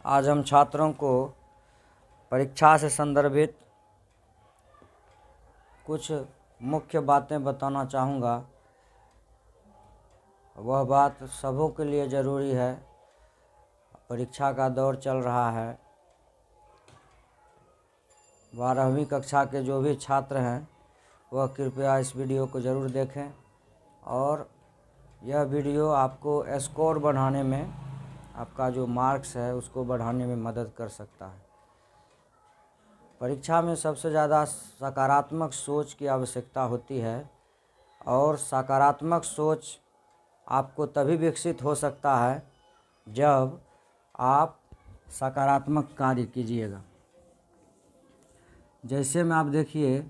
आज हम छात्रों को परीक्षा से संदर्भित कुछ मुख्य बातें बताना चाहूँगा। वह बात सबों के लिए ज़रूरी है। परीक्षा का दौर चल रहा है। 12वीं कक्षा के जो भी छात्र हैं वह कृपया इस वीडियो को ज़रूर देखें और यह वीडियो आपको स्कोर बढ़ाने में, आपका जो मार्क्स है उसको बढ़ाने में मदद कर सकता है। परीक्षा में सबसे ज़्यादा सकारात्मक सोच की आवश्यकता होती है और सकारात्मक सोच आपको तभी विकसित हो सकता है जब आप सकारात्मक कार्य कीजिएगा। जैसे में आप देखिए,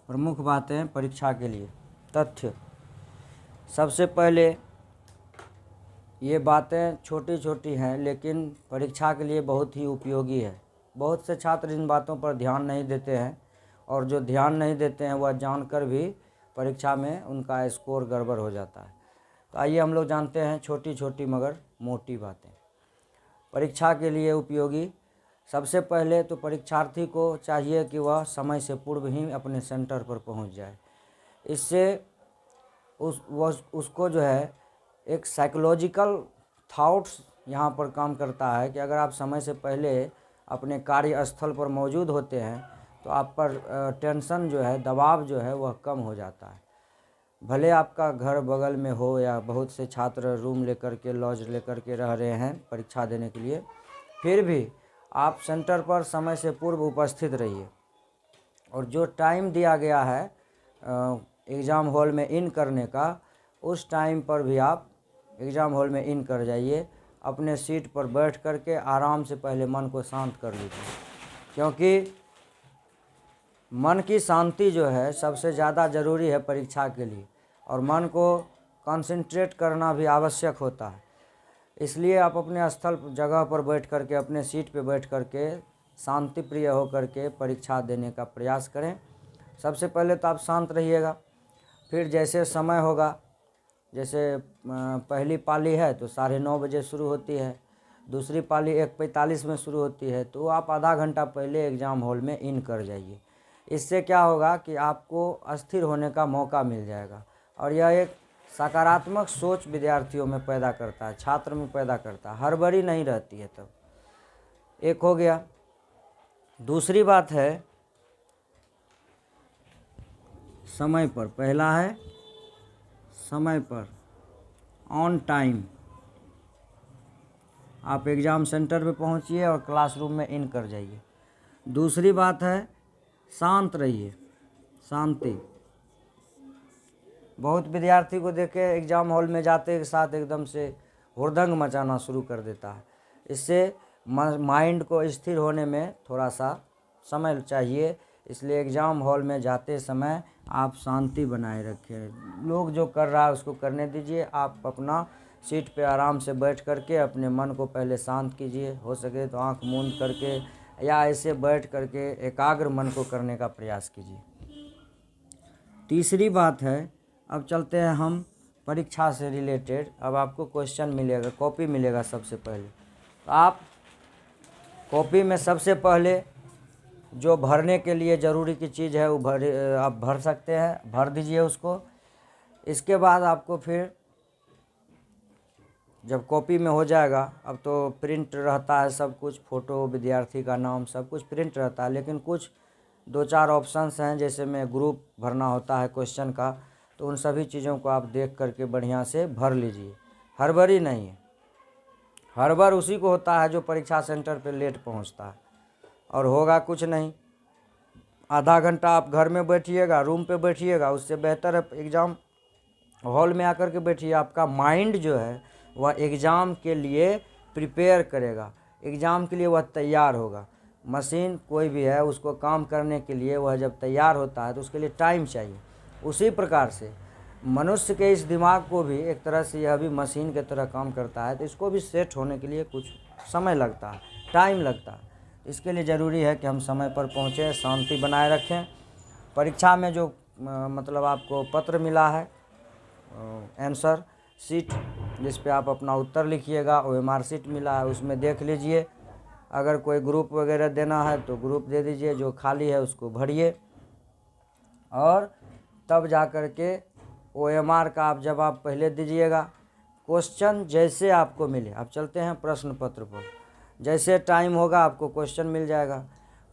प्रमुख बातें परीक्षा के लिए। तथ्य, सबसे पहले ये बातें छोटी छोटी हैं लेकिन परीक्षा के लिए बहुत ही उपयोगी है। बहुत से छात्र इन बातों पर ध्यान नहीं देते हैं और जो ध्यान नहीं देते हैं वह जानकर भी परीक्षा में उनका स्कोर गड़बड़ हो जाता है। तो आइए हम लोग जानते हैं छोटी छोटी मगर मोटी बातें परीक्षा के लिए उपयोगी। सबसे पहले तो परीक्षार्थी को चाहिए कि वह समय से पूर्व ही अपने सेंटर पर पहुंच जाए। इससे उसको जो है एक साइकोलॉजिकल थॉट्स यहाँ पर काम करता है कि अगर आप समय से पहले अपने कार्यस्थल पर मौजूद होते हैं तो आप पर टेंशन जो है, दबाव जो है वह कम हो जाता है। भले आपका घर बगल में हो या बहुत से छात्र रूम लेकर के, लॉज लेकर के रह रहे हैं परीक्षा देने के लिए, फिर भी आप सेंटर पर समय से पूर्व उपस्थित रहिए और जो टाइम दिया गया है एग्ज़ाम हॉल में इन करने का, उस टाइम पर भी आप एग्ज़ाम हॉल में इन कर जाइए। अपने सीट पर बैठ कर के आराम से पहले मन को शांत कर लीजिए, क्योंकि मन की शांति जो है सबसे ज़्यादा ज़रूरी है परीक्षा के लिए और मन को कंसंट्रेट करना भी आवश्यक होता है। इसलिए आप अपने स्थल जगह पर बैठ कर के, अपने सीट पर बैठ कर के शांति प्रिय होकर के परीक्षा देने का प्रयास करें। सबसे पहले तो आप शांत रहिएगा। फिर जैसे समय होगा, जैसे पहली पाली है तो 9:30 बजे शुरू होती है, दूसरी पाली 1:45 में शुरू होती है, तो आप आधा घंटा पहले एग्ज़ाम हॉल में इन कर जाइए। इससे क्या होगा कि आपको अस्थिर होने का मौका मिल जाएगा और यह एक सकारात्मक सोच विद्यार्थियों में पैदा करता है, छात्र में पैदा करता है, हड़बड़ी नहीं रहती है। तब एक हो गया। दूसरी बात है समय पर। पहला है समय पर, ऑन टाइम आप एग्ज़ाम सेंटर पे पहुंचिए और क्लासरूम में इन कर जाइए। दूसरी बात है शांत रहिए, शांति। बहुत विद्यार्थी को देखे एग्ज़ाम हॉल में जाते के साथ एकदम से हुड़दंग मचाना शुरू कर देता है। इससे माइंड को स्थिर होने में थोड़ा सा समय चाहिए। इसलिए एग्ज़ाम हॉल में जाते समय आप शांति बनाए रखें। लोग जो कर रहा है उसको करने दीजिए। आप अपना सीट पे आराम से बैठ करके अपने मन को पहले शांत कीजिए। हो सके तो आंख मूंद करके या ऐसे बैठ करके एकाग्र मन को करने का प्रयास कीजिए। तीसरी बात है, अब चलते हैं हम परीक्षा से रिलेटेड। अब आपको क्वेश्चन मिलेगा, कॉपी मिलेगा। सबसे पहले तो आप कॉपी में सबसे पहले जो भरने के लिए ज़रूरी की चीज़ है वो आप भर सकते हैं, भर दीजिए उसको। इसके बाद आपको फिर जब कॉपी में हो जाएगा, अब तो प्रिंट रहता है सब कुछ, फ़ोटो, विद्यार्थी का नाम, सब कुछ प्रिंट रहता है, लेकिन कुछ 2-4 ऑप्शंस हैं जैसे में ग्रुप भरना होता है क्वेश्चन का, तो उन सभी चीज़ों को आप देख करके बढ़िया से भर लीजिए। हड़बड़ी नहीं है। हड़बड़ उसी को होता है जो परीक्षा सेंटर पे लेट पहुंचता है और होगा कुछ नहीं। आधा घंटा आप घर में बैठिएगा, रूम पे बैठिएगा, उससे बेहतर है एग्ज़ाम हॉल में आकर के बैठिए। आपका माइंड जो है वह एग्ज़ाम के लिए प्रिपेयर करेगा, एग्ज़ाम के लिए वह तैयार होगा। मशीन कोई भी है उसको काम करने के लिए वह जब तैयार होता है तो उसके लिए टाइम चाहिए। उसी प्रकार से मनुष्य के इस दिमाग को भी एक तरह से यह भी मशीन की तरह काम करता है, तो इसको भी सेट होने के लिए कुछ समय लगता है, टाइम लगता है। इसके लिए ज़रूरी है कि हम समय पर पहुँचें, शांति बनाए रखें। परीक्षा में जो मतलब आपको पत्र मिला है, आंसर शीट, जिस पे आप अपना उत्तर लिखिएगा, OMR शीट मिला है, उसमें देख लीजिए। अगर कोई ग्रुप वगैरह देना है तो ग्रुप दे दीजिए, जो खाली है उसको भरिए, और तब जा कर के OMR का आप जवाब पहले दीजिएगा। क्वेश्चन जैसे आपको मिले, अब चलते हैं प्रश्न पत्र पर। जैसे टाइम होगा आपको क्वेश्चन मिल जाएगा।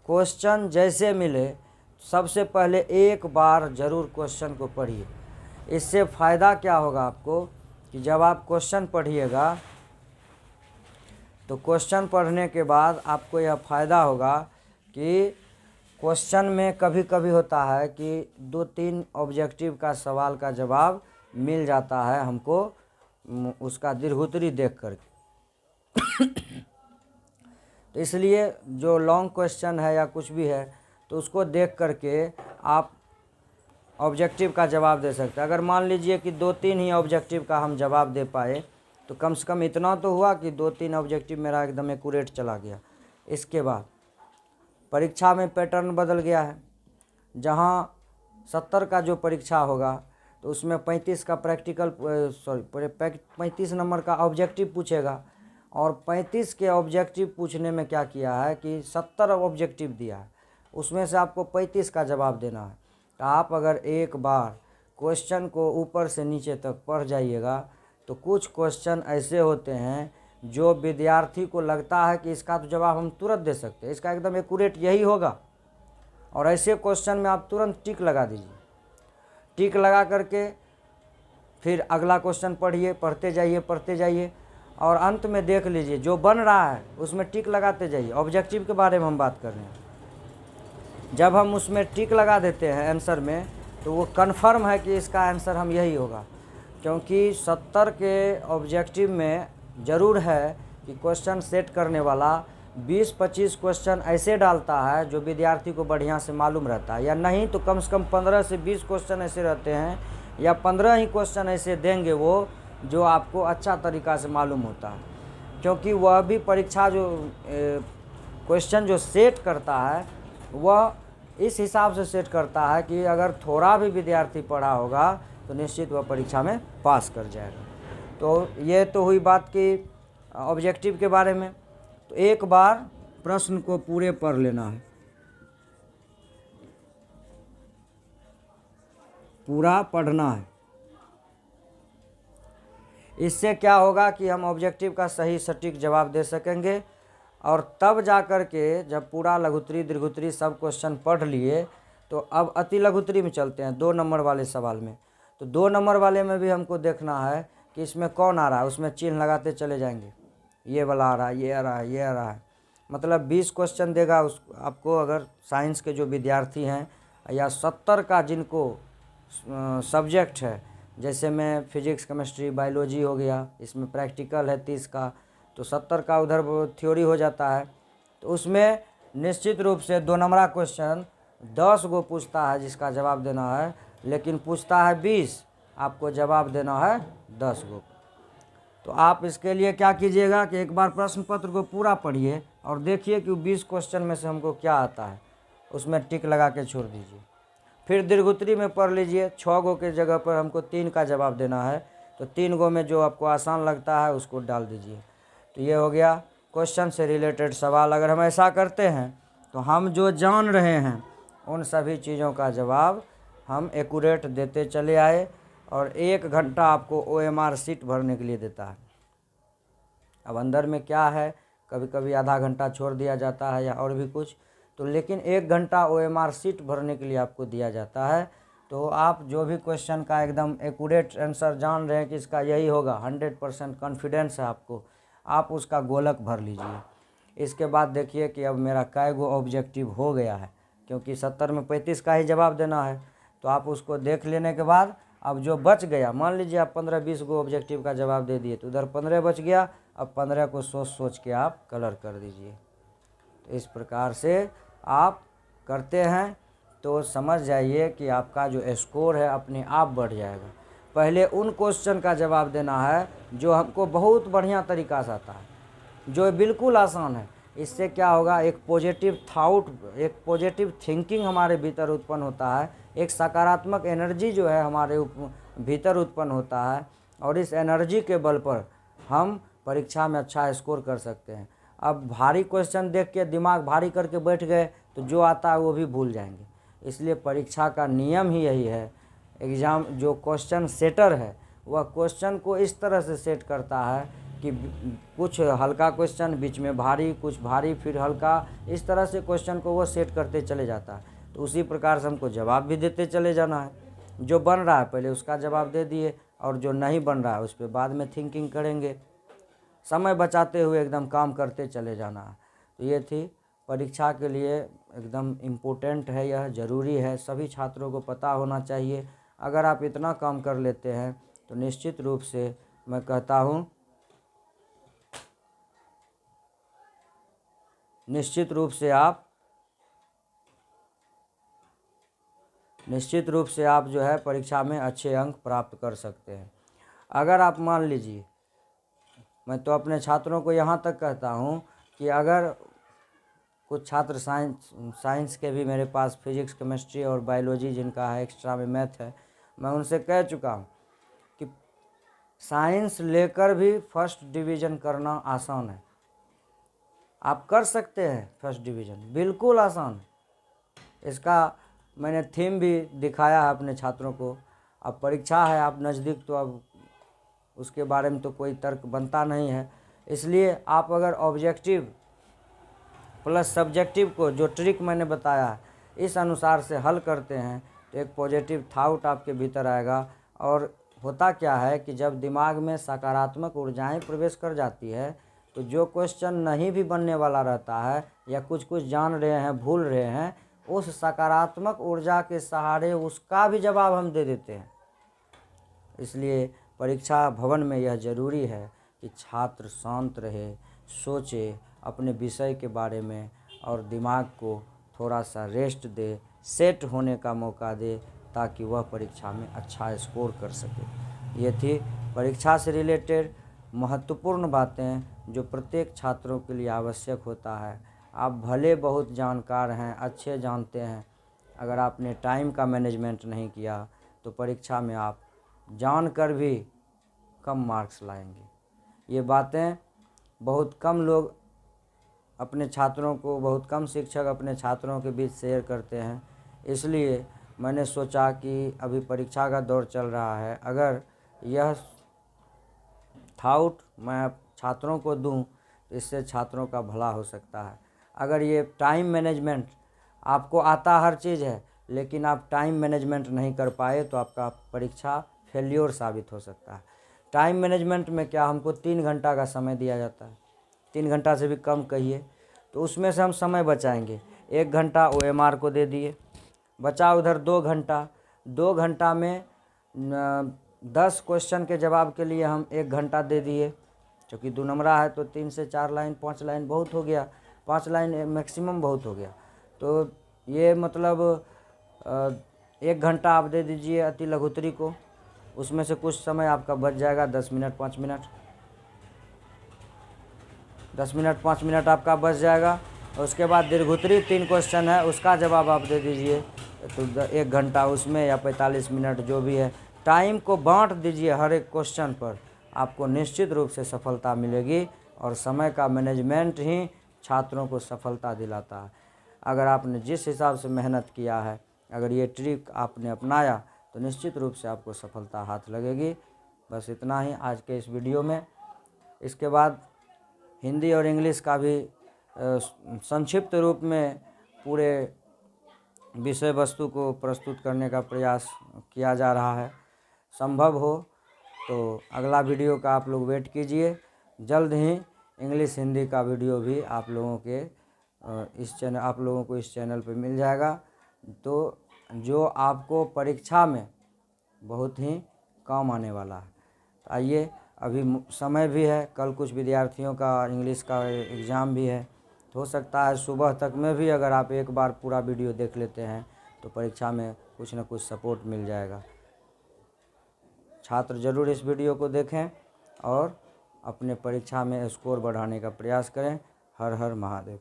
क्वेश्चन जैसे मिले, सबसे पहले एक बार ज़रूर क्वेश्चन को पढ़िए। इससे फ़ायदा क्या होगा आपको कि जब आप क्वेश्चन पढ़िएगा तो क्वेश्चन पढ़ने के बाद आपको यह फ़ायदा होगा कि क्वेश्चन में कभी कभी होता है कि 2-3 ऑब्जेक्टिव का सवाल का जवाब मिल जाता है हमको, उसका दीर्घोत्तरी देख करके। तो इसलिए जो लॉन्ग क्वेश्चन है या कुछ भी है तो उसको देख करके आप ऑब्जेक्टिव का जवाब दे सकते हैं। अगर मान लीजिए कि 2-3 ही ऑब्जेक्टिव का हम जवाब दे पाए तो कम से कम इतना तो हुआ कि 2-3 ऑब्जेक्टिव मेरा एकदम एक्यूरेट चला गया। इसके बाद परीक्षा में पैटर्न बदल गया है। जहाँ 70 का जो परीक्षा होगा तो उसमें 35 का प्रैक्टिकल 35 नंबर का ऑब्जेक्टिव पूछेगा, और 35 के ऑब्जेक्टिव पूछने में क्या किया है कि 70 ऑब्जेक्टिव दिया है, उसमें से आपको 35 का जवाब देना है। तो आप अगर एक बार क्वेश्चन को ऊपर से नीचे तक पढ़ जाइएगा तो कुछ क्वेश्चन ऐसे होते हैं जो विद्यार्थी को लगता है कि इसका तो जवाब हम तुरंत दे सकते हैं, इसका एकदम एक्यूरेट यही होगा, और ऐसे क्वेश्चन में आप तुरंत टिक लगा दीजिए। टिक लगा करके फिर अगला क्वेश्चन पढ़िए, पढ़ते जाइए, और अंत में देख लीजिए जो बन रहा है उसमें टिक लगाते जाइए। ऑब्जेक्टिव के बारे में हम बात कर रहे हैं। जब हम उसमें टिक लगा देते हैं आंसर में तो वो कन्फर्म है कि इसका आंसर हम यही होगा, क्योंकि 70 के ऑब्जेक्टिव में ज़रूर है कि क्वेश्चन सेट करने वाला 20-25 क्वेश्चन ऐसे डालता है जो विद्यार्थी को बढ़िया से मालूम रहता है, या नहीं तो कम से कम 15 से 20 क्वेश्चन ऐसे रहते हैं, या 15 ही क्वेश्चन ऐसे देंगे वो जो आपको अच्छा तरीक़ा से मालूम होता है। क्योंकि वह भी परीक्षा जो क्वेश्चन जो सेट करता है वह इस हिसाब से सेट करता है कि अगर थोड़ा भी विद्यार्थी पढ़ा होगा तो निश्चित वह परीक्षा में पास कर जाएगा। तो ये तो हुई बात कि ऑब्जेक्टिव के बारे में। तो एक बार प्रश्न को पूरे पढ़ लेना है, पूरा पढ़ना है। इससे क्या होगा कि हम ऑब्जेक्टिव का सही सटीक जवाब दे सकेंगे, और तब जा कर के जब पूरा लघुत्तरी दीर्घोत्तरी सब क्वेश्चन पढ़ लिए तो अब अति लघुत्तरी में चलते हैं 2 नंबर वाले सवाल में। तो 2 नंबर वाले में भी हमको देखना है कि इसमें कौन आ रहा है, उसमें चिन्ह लगाते चले जाएंगे, ये वाला आ रहा है, ये आ रहा है, ये आ रहा है। मतलब 20 क्वेश्चन देगा उस आपको, अगर साइंस के जो विद्यार्थी हैं या 70 का जिनको सब्जेक्ट है, जैसे में फिजिक्स केमिस्ट्री बायोलॉजी हो गया, इसमें प्रैक्टिकल है 30 का, तो 70 का उधर थ्योरी हो जाता है। तो उसमें निश्चित रूप से 2 नंबरा क्वेश्चन 10 गो पूछता है जिसका जवाब देना है, लेकिन पूछता है 20, आपको जवाब देना है 10 गो। तो आप इसके लिए क्या कीजिएगा कि एक बार प्रश्न पत्र को पूरा पढ़िए और देखिए कि 20 क्वेश्चन में से हमको क्या आता है, उसमें टिक लगा के छोड़ दीजिए। फिर दीर्घोत्तरी में पढ़ लीजिए, 6 गो के जगह पर हमको 3 का जवाब देना है, तो 3 गो में जो आपको आसान लगता है उसको डाल दीजिए। तो ये हो गया क्वेश्चन से रिलेटेड सवाल। अगर हम ऐसा करते हैं तो हम जो जान रहे हैं उन सभी चीज़ों का जवाब हम एक्यूरेट देते चले आए, और 1 घंटा आपको OMR शीट भरने के लिए देता है। अब अंदर में क्या है, कभी कभी आधा घंटा छोड़ दिया जाता है या और भी कुछ, तो लेकिन 1 घंटा OMR शीट भरने के लिए आपको दिया जाता है। तो आप जो भी क्वेश्चन का एकदम एक्यूरेट आंसर जान रहे हैं कि इसका यही होगा, 100% कॉन्फिडेंस है आपको, आप उसका गोलक भर लीजिए। इसके बाद देखिए कि अब मेरा कै गो ऑब्जेक्टिव हो गया है, क्योंकि 70 में 35 का ही जवाब देना है। तो आप उसको देख लेने के बाद अब जो बच गया, मान लीजिए आप 15-20 गो ऑब्जेक्टिव का जवाब दे दिए, तो उधर 15 बच गया, अब 15 को सोच सोच के आप कलर कर दीजिए। तो इस प्रकार से आप करते हैं तो समझ जाइए कि आपका जो स्कोर है अपने आप बढ़ जाएगा। पहले उन क्वेश्चन का जवाब देना है जो हमको बहुत बढ़िया तरीक़ा से आता है, जो बिल्कुल आसान है। इससे क्या होगा, एक पॉजिटिव थाउट, एक पॉजिटिव थिंकिंग हमारे भीतर उत्पन्न होता है, एक सकारात्मक एनर्जी जो है हमारे भीतर उत्पन्न होता है, और इस एनर्जी के बल पर हम परीक्षा में अच्छा स्कोर कर सकते हैं। अब भारी क्वेश्चन देख के दिमाग भारी करके बैठ गए तो जो आता है वो भी भूल जाएंगे। इसलिए परीक्षा का नियम ही यही है। एग्ज़ाम जो क्वेश्चन सेटर है वह क्वेश्चन को इस तरह से सेट करता है कि कुछ हल्का क्वेश्चन, बीच में भारी, कुछ भारी, फिर हल्का, इस तरह से क्वेश्चन को वो सेट करते चले जाता है। तो उसी प्रकार से हमको जवाब भी देते चले जाना है। जो बन रहा है पहले उसका जवाब दे दिए, और जो नहीं बन रहा है उस पर बाद में थिंकिंग करेंगे। समय बचाते हुए एकदम काम करते चले जाना है। तो ये थी परीक्षा के लिए एकदम इम्पोर्टेंट है, यह ज़रूरी है, सभी छात्रों को पता होना चाहिए। अगर आप इतना काम कर लेते हैं तो निश्चित रूप से मैं कहता हूँ, निश्चित रूप से आप जो है परीक्षा में अच्छे अंक प्राप्त कर सकते हैं। अगर आप मान लीजिए, मैं तो अपने छात्रों को यहाँ तक कहता हूँ कि अगर कुछ छात्र साइंस के भी मेरे पास, फिजिक्स, केमिस्ट्री और बायोलॉजी जिनका है, एक्स्ट्रा में मैथ है, मैं उनसे कह चुका हूँ कि साइंस लेकर भी फर्स्ट डिवीज़न करना आसान है। आप कर सकते हैं फर्स्ट डिवीज़न, बिल्कुल आसान। इसका मैंने थीम भी दिखाया है अपने छात्रों को। अब परीक्षा है, आप नज़दीक, तो अब उसके बारे में तो कोई तर्क बनता नहीं है। इसलिए आप अगर ऑब्जेक्टिव प्लस सब्जेक्टिव को, जो ट्रिक मैंने बताया है, इस अनुसार से हल करते हैं तो एक पॉजिटिव थाउट आपके भीतर आएगा। और होता क्या है कि जब दिमाग में सकारात्मक ऊर्जाएं प्रवेश कर जाती है तो जो क्वेश्चन नहीं भी बनने वाला रहता है या कुछ कुछ जान रहे हैं, भूल रहे हैं, उस सकारात्मक ऊर्जा के सहारे उसका भी जवाब हम दे देते हैं। इसलिए परीक्षा भवन में यह ज़रूरी है कि छात्र शांत रहे, सोचे अपने विषय के बारे में, और दिमाग को थोड़ा सा रेस्ट दे, सेट होने का मौका दे, ताकि वह परीक्षा में अच्छा स्कोर कर सके। ये थी परीक्षा से रिलेटेड महत्वपूर्ण बातें जो प्रत्येक छात्रों के लिए आवश्यक होता है। आप भले बहुत जानकार हैं, अच्छे जानते हैं, अगर आपने टाइम का मैनेजमेंट नहीं किया तो परीक्षा में आप जानकर भी कम मार्क्स लाएंगे। ये बातें बहुत कम लोग अपने छात्रों को, बहुत कम शिक्षक अपने छात्रों के बीच शेयर करते हैं। इसलिए मैंने सोचा कि अभी परीक्षा का दौर चल रहा है, अगर यह थाउट मैं छात्रों को दूं तो इससे छात्रों का भला हो सकता है। अगर ये टाइम मैनेजमेंट, आपको आता हर चीज़ है लेकिन आप टाइम मैनेजमेंट नहीं कर पाए तो आपका परीक्षा फेल्योर साबित हो सकता है। टाइम मैनेजमेंट में क्या, हमको 3 घंटा का समय दिया जाता है, 3 घंटा से भी कम कहिए, तो उसमें से हम समय बचाएंगे। 1 घंटा OMR को दे दिए, बचा उधर 2 घंटा। 2 घंटा में 10 क्वेश्चन के जवाब के लिए हम 1 घंटा दे दिए। क्योंकि 2 नंबरा है तो 3 से 4 लाइन, 5 लाइन बहुत हो गया, 5 लाइन मैक्सिमम बहुत हो गया। तो ये मतलब 1 घंटा आप दे दीजिए अति लघुत्री को, उसमें से कुछ समय आपका बच जाएगा, 10 मिनट 5 मिनट, 10 मिनट 5 मिनट आपका बच जाएगा। और उसके बाद दीर्घोत्तरी 3 क्वेश्चन है, उसका जवाब आप दे दीजिए, तो 1 घंटा उसमें या 45 मिनट जो भी है। टाइम को बांट दीजिए हर एक क्वेश्चन पर, आपको निश्चित रूप से सफलता मिलेगी। और समय का मैनेजमेंट ही छात्रों को सफलता दिलाता है। अगर आपने जिस हिसाब से मेहनत किया है, अगर ये ट्रिक आपने अपनाया तो निश्चित रूप से आपको सफलता हाथ लगेगी। बस इतना ही आज के इस वीडियो में। इसके बाद हिंदी और इंग्लिश का भी संक्षिप्त रूप में पूरे विषय वस्तु को प्रस्तुत करने का प्रयास किया जा रहा है। संभव हो तो अगला वीडियो का आप लोग वेट कीजिए। जल्द ही इंग्लिश हिंदी का वीडियो भी आप लोगों को इस चैनल पर मिल जाएगा, तो जो आपको परीक्षा में बहुत ही काम आने वाला है। आइए, अभी समय भी है, कल कुछ विद्यार्थियों का इंग्लिश का एग्ज़ाम भी है, तो हो सकता है सुबह तक में भी अगर आप एक बार पूरा वीडियो देख लेते हैं तो परीक्षा में कुछ न कुछ सपोर्ट मिल जाएगा। छात्र ज़रूर इस वीडियो को देखें और अपने परीक्षा में स्कोर बढ़ाने का प्रयास करें। हर हर महादेव।